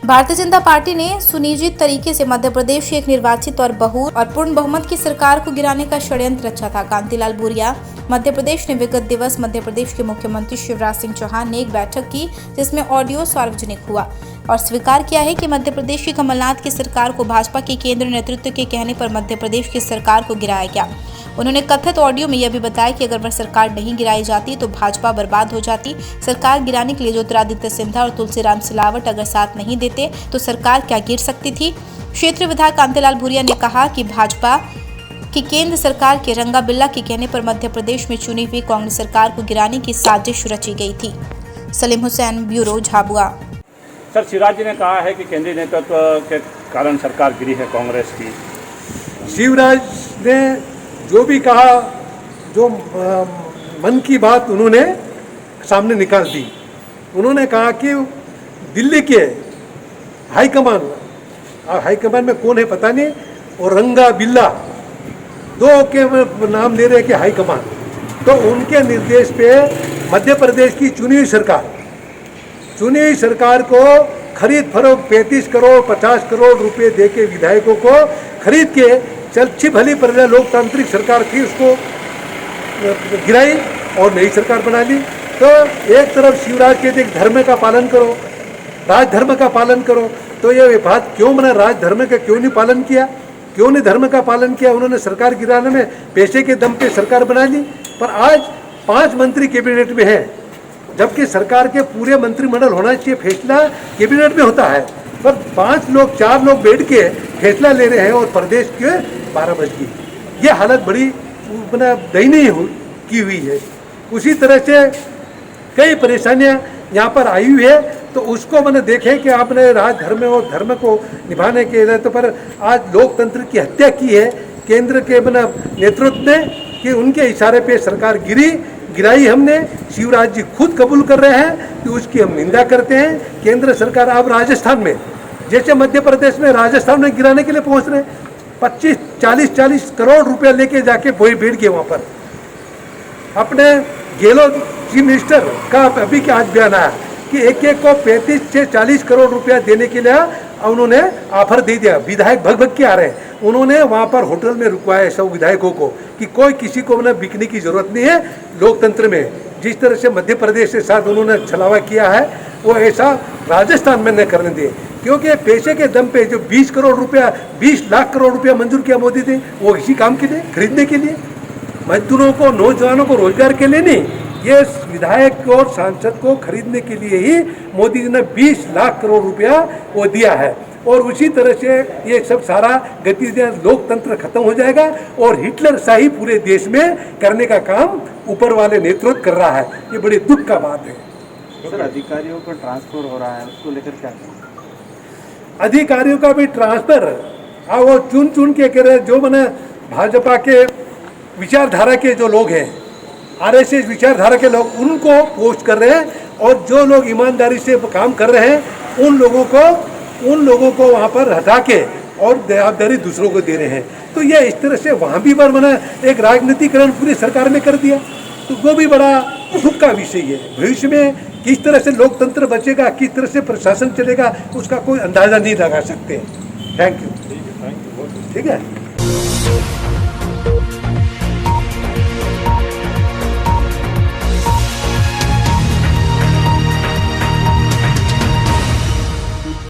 Bharatiya Janata party ने सुनियोजित तरीके से मध्य प्रदेश की एक निर्वाचित और पूर्ण बहुमत की सरकार को गिराने का षड्यंत्र रचा था। कांतिलाल भूरिया मध्य प्रदेश ने विगत दिवस मध्य प्रदेश के मुख्यमंत्री शिवराज सिंह चौहान ने एक बैठक की जिसमें ऑडियो सार्वजनिक हुआ और स्वीकार किया है कि मध्य प्रदेश की कमलनाथ की सरकार को भाजपा के केंद्रीय नेतृत्व के कहने पर मध्य प्रदेश की सरकार को गिराया गया। उन्होंने कथित ऑडियो में यह भी बताया कि अगर वह सरकार नहीं गिराई जाती तो भाजपा बर्बाद हो जाती। सरकार गिराने के लिए ज्योतिरादित्य सिंधिया और तुलसीराम सिलावट अगर साथ नहीं देते तो सरकार क्या गिर सकती थी। क्षेत्रीय विधायक कांतिलाल भूरिया ने कहा कि भाजपा की केंद्र सरकार के रंगा बिल्ला के कहने पर मध्य प्रदेश में चुनी हुई कांग्रेस सरकार को गिराने की साजिश रची गई थी। सलीम हुसैन, ब्यूरो, झाबुआ। सर, शिवराज जी ने कहा है कि केंद्रीय नेतृत्व के कारण सरकार गिरी है कांग्रेस की। शिवराज ने जो भी कहा, जो मन की बात उन्होंने सामने निकाल दी। उन्होंने कहा कि दिल्ली के हाईकमान में कौन है पता नहीं, और रंगा बिल्ला दो के नाम ले रहे कि हाईकमान, तो उनके निर्देश पे मध्य प्रदेश की चुनी हुई सरकार को खरीद फरोख्त 35 करोड़ 50 करोड़ रुपए दे के विधायकों को खरीद के अच्छी भली प्रजा लोकतांत्रिक सरकार थी उसको गिराई और नई सरकार बना ली। तो एक तरफ शिवराज के देख धर्म का पालन करो, राजधर्म का पालन करो, तो ये बात क्यों बना, राजधर्म का क्यों नहीं पालन किया, क्यों नहीं धर्म का पालन किया। उन्होंने सरकार गिराने में पैसे के दम पे सरकार बना ली। पर आज 5 मंत्री कैबिनेट में हैं, जबकि सरकार के पूरे मंत्रिमंडल होना चाहिए, फैसला कैबिनेट में होता है, पर 4 लोग बैठ के फैसला ले रहे हैं और प्रदेश के 12 बज गई। ये हालत बड़ी दयनीय की हुई है। उसी तरह से कई परेशानियां यहाँ पर आई हुई है, तो उसको मैंने देखे कि आपने राजधर्म और धर्म को निभाने के लिए तो पर आज लोकतंत्र की हत्या की है केंद्र के नेतृत्व ने, कि उनके इशारे पे सरकार गिराई हमने। शिवराज जी खुद कबूल कर रहे हैं कि उसकी हम निंदा करते हैं। केंद्र सरकार अब राजस्थान में, जैसे मध्य प्रदेश में राजस्थान में गिराने के लिए पहुंच रहे हैं, 25-40 करोड़ रुपया लेके जाके बैठ गए वहाँ पर। अपने गहलोत चीफ मिनिस्टर का अभी क्या आज बयान आया कि एक को 35 से 40 करोड़ रुपया देने के लिए उन्होंने ऑफर दे दिया। विधायक भग के आ रहे हैं, उन्होंने वहाँ पर होटल में रुकवाया सब विधायकों को कि कोई किसी को बिकने की जरूरत नहीं है लोकतंत्र में। जिस तरह से मध्य प्रदेश के साथ उन्होंने छलावा किया है वो ऐसा राजस्थान में न करने दिए, क्योंकि पैसे के दम पे जो 20 लाख करोड़ रुपया मंजूर किया मोदी ने, वो इसी काम के लिए, खरीदने के लिए, मजदूरों को, नौजवानों को रोजगार के लिए नहीं, ये विधायक और सांसद को खरीदने के लिए ही मोदी जी ने 20 लाख करोड़ रुपया वो दिया है। और उसी तरह से ये सब सारा गतिविधियां, लोकतंत्र खत्म हो जाएगा और हिटलर शाही पूरे देश में करने का काम ऊपर वाले नेतृत्व कर रहा है। ये बड़ी दुख का बात है। सर, अधिकारियों का ट्रांसफर हो रहा है, उसको लेकर क्या करें? अधिकारियों का भी ट्रांसफर वो चुन के कह रहे, जो मैंने भाजपा के विचारधारा के जो लोग हैं, आरएसएस विचारधारा के लोग, उनको पोस्ट कर रहे हैं, और जो लोग ईमानदारी से काम कर रहे हैं उन लोगों को वहाँ पर हटा के और जवाबदारी दूसरों को दे रहे हैं। तो ये इस तरह से वहाँ भी मैंने एक राजनीतिकरण पूरी सरकार ने कर दिया, तो वो भी बड़ा दुख का विषय है। भविष्य में किस तरह से लोकतंत्र बचेगा, किस तरह से प्रशासन चलेगा, उसका कोई अंदाजा नहीं लगा सकते। Thank you. ठीक है।